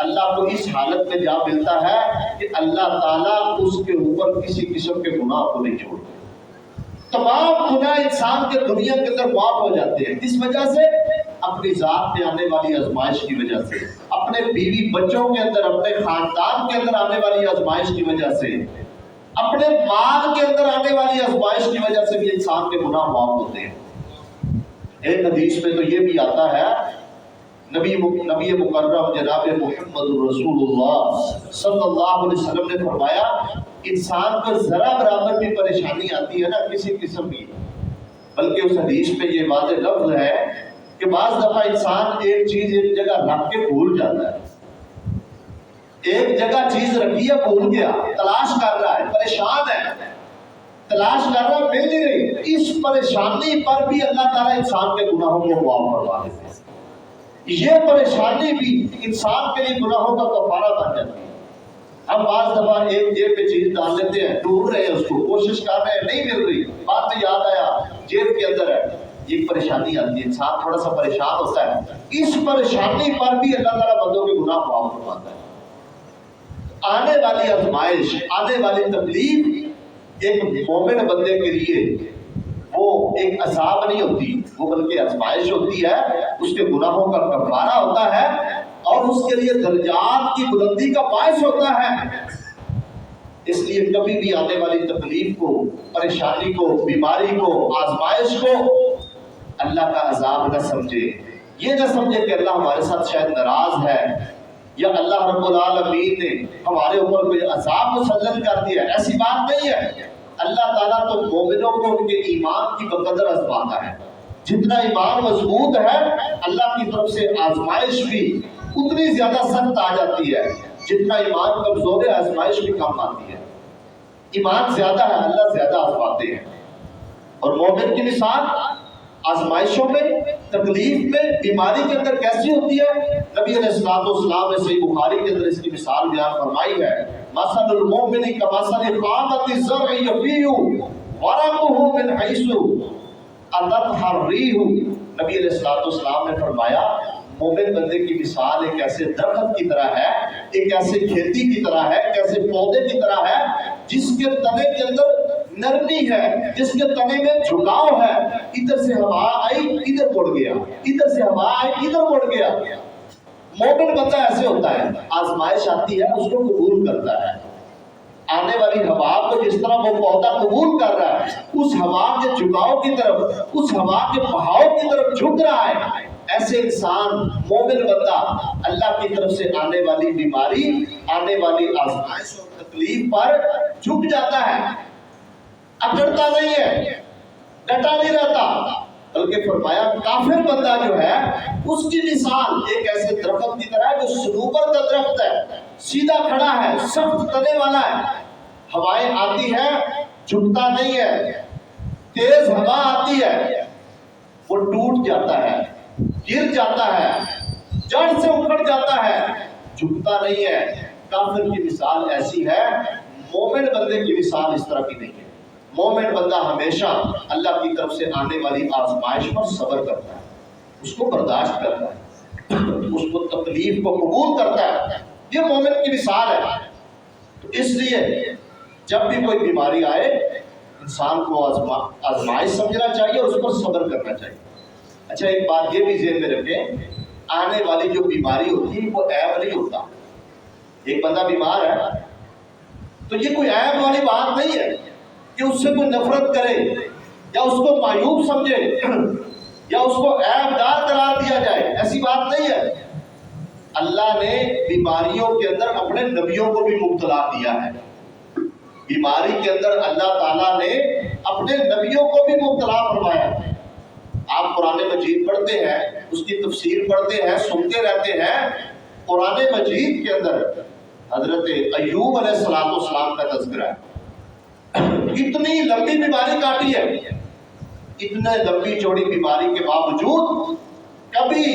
اللہ کو اس حالت میں جا ملتا ہے کہ اللہ تعالیٰ اس کے اوپر کسی قسم کے گناہ کو نہیں چھوڑتے. تمام گناہ انسان کے دنیا کے اندر معاف ہو جاتے ہیں. کس وجہ سے؟ اپنی ذات میں آنے والی آزمائش کی وجہ سے، اپنے بیوی بچوں کے اندر، اپنے خاندان کے اندر آنے والی آزمائش کی وجہ سے، اپنے مال کے اندر آنے والی آزمائش کی وجہ سے بھی انسان کے گناہ معاف ہوتے ہیں. ایک حدیث میں تو یہ بھی آتا ہے، نبی مکرم جناب محمد رسول اللہ صلی اللہ علیہ وسلم نے فرمایا، انسان کو ذرا برابر بھی پریشانی آتی ہے نا کسی قسم کی، بلکہ اس حدیث میں یہ واضح لفظ ہے کہ بعض دفعہ انسان ایک چیز ایک جگہ رکھ کے بھول جاتا ہے، ایک جگہ چیز رکھی ہے بھول گیا، تلاش کر رہا ہے، پریشان ہے، تلاش کر رہا ہے، مل نہیں رہی. اس پریشانی پر بھی اللہ تعالیٰ انسان کے گناہوں کو معاف فرما دیتے ہیں. یہ پریشانی بھی انسان کے لیے گناہوں کا کفارہ بن جاتی ہے. ہم بعض دفعہ ایک جیب پہ چیز ڈال لیتے ہیں، ڈھونڈ رہے ہیں اس کو، کوشش کر رہے ہیں، نہیں مل رہی، بعد میں یاد آیا جیب کے اندر ہے. یہ پریشانی آتی ہے، انسان تھوڑا سا پریشان ہوتا ہے. اس پریشانی پر بھی اللہ تعالیٰ بندوں کے گناہ معاف فرماتا ہے. آنے والی آزمائش، آنے والی تکلیف ایک مومن بندے کے لیے وہ ایک عذاب نہیں ہوتی، وہ بلکہ آزمائش ہوتی ہے، اس کے گناہوں کا کفارہ ہوتا ہے اور اس کے لیے درجات کی بلندی کا باعث ہوتا ہے. اس لیے کبھی بھی آنے والی تکلیف کو، پریشانی کو، بیماری کو، آزمائش کو اللہ کا عذاب نہ سمجھے. یہ نہ سمجھے کہ اللہ ہمارے ساتھ شاید ناراض ہے یا اللہ رب العالمین نے ہمارے اوپر کوئی عذاب مسلط کر دیا. ایسی بات نہیں ہے. اللہ تعالیٰ تو مومنوں کو ان کے ایمان کی بقدر آزماتا ہے. جتنا ایمان مضبوط ہے اللہ کی طرف سے آزمائش بھی اتنی زیادہ سخت آ جاتی ہے. جتنا ایمان کمزور ہے آزمائش بھی کم آتی ہے. ایمان زیادہ ہے اللہ زیادہ آزماتے ہیں. اور مومن کی مثال آزمائشوں میں، تکلیف میں، بیماری کے اندر کیسی ہوتی ہے؟ نبی علیہ الصلوۃ والسلام نے صحیح بخاری کے اندر اس کی مثال بیان فرمائی ہے، مثل المؤمن کمثل قامۃ الزرع یفیء ورقه من حیث اتتہ الریح. نبی علیہ الصلوۃ والسلام نے فرمایا مومن بندے کی مثال ایک ایسے درخت کی طرح ہے، ایک ایسے کھیتی کی طرح ہے، ایک ایسے پودے کی طرح ہے جس کے تنے کے اندر نرمی ہے، جس کے تنے میں جھکاؤ ہے. ادھر سے ہوا آئی ادھر مڑ گیا، ادھر سے ہوا آئی ادھر مڑ گیا. مومن بندہ ایسے ہوتا ہے، آزمائش آتی ہے اس کو قبول کرتا ہے. آنے والی ہوا کو جس طرح وہ پودا قبول کر رہا ہے، اس ہوا کے جھکاؤ کی طرف، اس ہوا کے بہاؤ کی طرف جھک رہا ہے. ایسے انسان مومن بندہ اللہ کی طرف سے آنے والی بیماری، آنے والی آزمائش اور تکلیف پر جھک جاتا ہے، اکڑتا نہیں ہے، ڈٹا نہیں رہتا. بلکہ فرمایا کافر بندہ جو ہے اس کی مثال ایک ایسے درخت کی طرح ہے جو صنوبر کا درخت ہے، سیدھا کھڑا ہے، سخت تنے والا ہے. ہوائیں آتی ہے جھکتا نہیں ہے، تیز ہوا آتی ہے وہ ٹوٹ جاتا ہے، گر جاتا ہے، جڑ سے اکھڑ جاتا ہے، جھکتا نہیں ہے. کافر کی مثال ایسی ہے، مومن بندے کی مثال اس طرح کی نہیں ہے. مومن بندہ ہمیشہ اللہ کی طرف سے آنے والی آزمائش پر صبر کرتا ہے، اس کو برداشت کرتا ہے، اس کو تکلیف کو قبول کرتا ہے. یہ مومن کی مثال ہے. تو اس لیے جب بھی کوئی بیماری آئے انسان کو آزمائش سمجھنا چاہیے اور اس پر صبر کرنا چاہیے. اچھا ایک بات یہ بھی ذہن میں رکھیں، آنے والی جو بیماری ہوتی ہے وہ عیب نہیں ہوتا. ایک بندہ بیمار ہے تو یہ کوئی عیب والی بات نہیں ہے کہ اس سے کوئی نفرت کرے یا اس کو معیوب سمجھے یا اس کو عیب دار قرار دیا جائے. ایسی بات نہیں ہے. اللہ نے بیماریوں کے اندر اپنے نبیوں کو بھی مبتلا کیا ہے. بیماری کے اندر اللہ تعالیٰ نے اپنے نبیوں کو بھی مبتلا فرمایا. آپ قرآن مجید پڑھتے ہیں، اس کی تفسیر پڑھتے ہیں، سنتے رہتے ہیں. قرآن مجید کے اندر حضرت ایوب علیہ السلام کا تذکرہ ہے. اتنی لمبی بیماری کاٹی ہے، اتنے لمبی چوڑی بیماری کے باوجود کبھی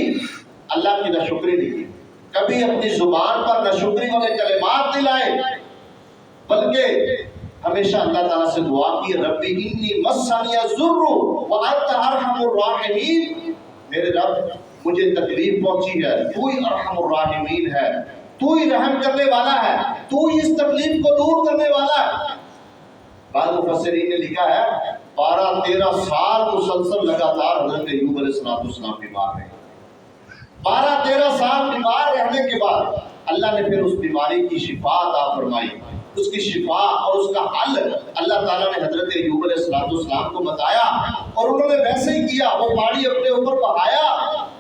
اللہ کی ناشکری نہیں کی، کبھی اپنی زبان پر ناشکری والے کلمات نہیں لائے، بلکہ ہمیشہ اللہ تعالیٰ سے دعا کی، ربی انی مسنی الضر وانت ارحم الراحمین. میرے رب مجھے تکلیف پہنچی ہے، تو ہی ارحم الراحمین ہے، تو ہی رحم کرنے والا ہے، تو ہی اس تکلیف کو دور کرنے والا ہے۔ بعض مفسرین نے لکھا ہے 12-13 سال مسلسل لگاتار حضرت ایوب علیہ السلام بیمار رہے۔ 12-13 سال بیمار رہنے کے بعد اللہ نے پھر اس بیماری کی شفا عطا فرمائی۔ اس کی شفا اور اس کا حل اللہ تعالیٰ نے حضرت ایوب علیہ السلام کو بتایا، اور انہوں نے ویسے ہی کیا، وہ پانی اپنے اوپر بہایا،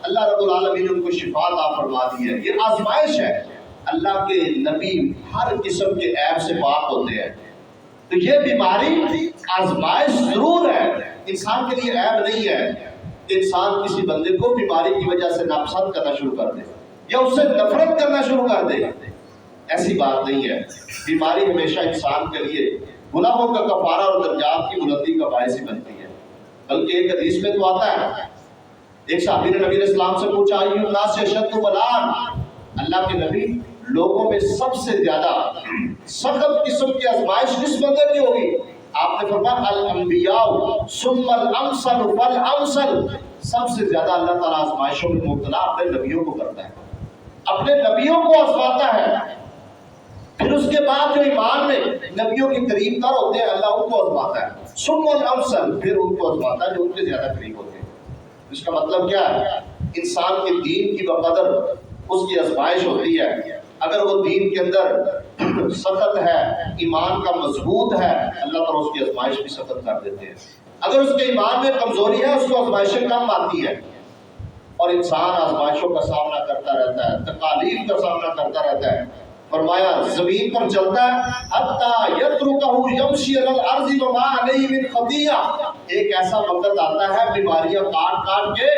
اللہ رب العالمین نے ان کو شفا عطا فرما دی ہے۔ یہ آزمائش ہے۔ اللہ کے نبی ہر قسم کے عیب سے پاک ہوتے ہیں، تو یہ بیماری آزمائش ضرور ہے، انسان کے لیے عیب نہیں ہے کہ انسان کسی بندے کو بیماری کی وجہ سے ناپسند کرنا شروع کر دے یا اس سے نفرت کرنا شروع کر دے، ایسی بات نہیں ہے۔ بیماری ہمیشہ انسان کے لیے گناہوں کا کفارہ اور درجات کی بلندی کا باعث ہی بنتی ہے۔ بلکہ ایک حدیث میں تو آتا ہے، ایک صحابی نے نبی علیہ السلام سے پوچھا ایُّ الناس اشد بلاء، اللہ کے نبی لوگوں میں سب سے زیادہ سخت قسم کی آزمائش کس بندے کی ہوگی؟ آپ نے فرمایا الانبیاء ثم الامثل فالامثل، سب سے زیادہ اللہ تعالیٰ آزمائشوں میں مبتلا اپنے نبیوں کو کرتا ہے، اپنے نبیوں کو آزماتا ہے۔ پھر اس کے بعد جو ایمان میں نبیوں کے قریب تر ہوتے ہیں اللہ ان کو آزماتا ہے، ثم الامثل، پھر ان کو آزماتا ہے جو ان کے زیادہ قریب ہوتے ہیں۔ اس کا مطلب کیا ہے؟ انسان کے دین کی بقدر اس کی آزمائش ہوتی ہے۔ اگر وہ دین کے اندر سخت ہے، ایمان کا مضبوط ہے، اللہ تعالیٰ اس کی آزمائش بھی سخت کر دیتے ہیں۔ اگر اس کے ایمان میں کمزوری ہے، اس کو آزمائشیں کم آتی ہے، اور انسان آزمائشوں کا سامنا کرتا رہتا ہے، تکالیف کا سامنا کرتا رہتا ہے۔ فرمایا زمین پر چلتا ہے حتی یترکہ یمشی علی الارض وما علیہ من خطیہ، ایک ایسا وقت آتا ہے بیماریاں کاٹ کاٹ کے،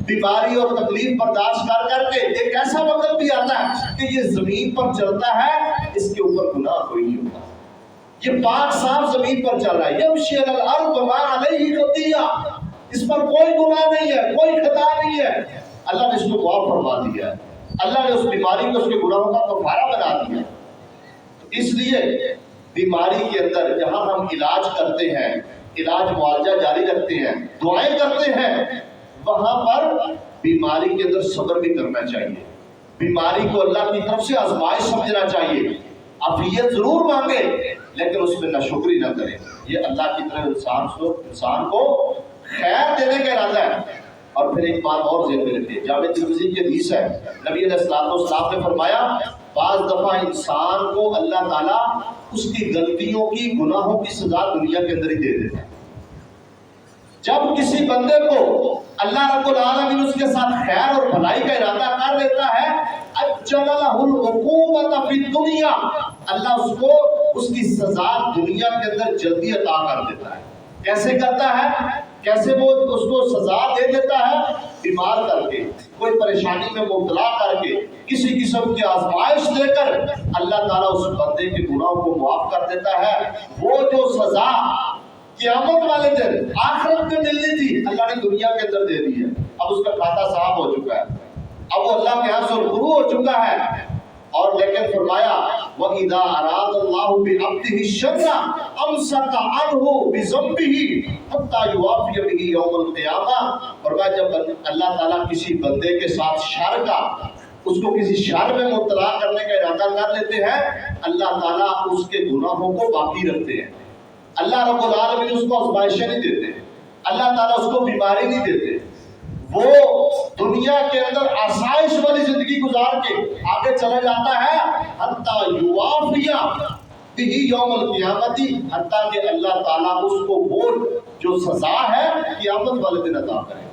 بیماری اور تکلیف برداشت کر کر کے، ایک ایسا وقت بھی آتا ہے کہ یہ زمین پر چلتا ہے، اس کے اوپر گناہ کوئی نہیں ہوتا، یہ پاک صاف زمین پر چل رہا ہے، یمشی علی الارض وما علیہ خطیہ، اس پر کوئی گناہ نہیں ہے، کوئی خطا نہیں ہے، اللہ نے اس کو معاف فرما دیا ہے، اللہ نے اس بیماری کو اس کے گناہوں کا کفارہ بنا دیا۔ اس لیے بیماری کے اندر جہاں ہم علاج کرتے ہیں، علاج معالجہ جاری رکھتے ہیں، دعائیں کرتے ہیں، وہاں پر بیماری کے اندر صبر بھی کرنا چاہیے، بیماری کو اللہ کی طرف سے آزمائش سمجھنا چاہیے، عافیت ضرور مانگے لیکن اس میں ناشکری نہ کرے، یہ اللہ کی طرف انسان کو خیر دینے کا ارادہ ہے۔ اور پھر ایک بات اور ذہن میں رکھیے، جامع ترمذی کی حدیث ہے، نبی علیہ السلام نے فرمایا بعض دفعہ انسان کو اللہ تعالیٰ اس کی غلطیوں کی، گناہوں کی سزا دنیا کے اندر ہی دے دیتا ہے۔ جب کسی بندے کو اللہ رب العالمین اس کے ساتھ خیر اور بھلائی کا ارادہ کر لیتا ہے، اجل لہ العقوبۃ فی الدنیا، اللہ اس کو اس کی سزا دنیا کے اندر جلدی عطا کر دیتا ہے۔ کیسے کرتا ہے؟ کیسے وہ اس کو سزا دے دیتا ہے؟ بیمار کر کے، کوئی پریشانی میں مبتلا کر کے، کسی قسم کی آزمائش دے کر اللہ تعالیٰ اس بندے کے گناہوں کو معاف کر دیتا ہے۔ وہ جو سزا قیامت والے دن آخرت میں ملنی تھی، اللہ نے دنیا کے اندر دے دی ہے، اب اس کا کھاتا صاف ہو چکا ہے، اب وہ اللہ کے ہاں سرخرو ہو چکا ہے۔ اور لیکن فرمایا وَإِذَا أَرَادَ اللَّهُ بِعَبْدِهِ الشَّرَّ أَمْسَكَ عَنْهُ بِذَنبِهِ حَتَّى يُوَافِيَ بِهِ يَوْمَ الْقِيَامَةِ، فرمایا جب اللہ تعالیٰ کسی بندے کے ساتھ شر کا، اس کو کسی شر میں مبتلا کرنے کا ارادہ کر لیتے ہیں، اللہ تعالیٰ اس کے گناہوں کو باقی رکھتے ہیں، اللہ رب العالمین اس کو آزمائشیں نہیں دیتے، اللہ تعالیٰ اس کو بیماری نہیں دیتے، وہ دنیا کے اندر آسائش والی زندگی گزار کے آگے چلا جاتا ہے، حتیٰ یوافیہ بہ یوم القیامت، حتیٰ کہ اللہ تعالیٰ اس کو وہ جو سزا ہے قیامت والے دن عطا کرے۔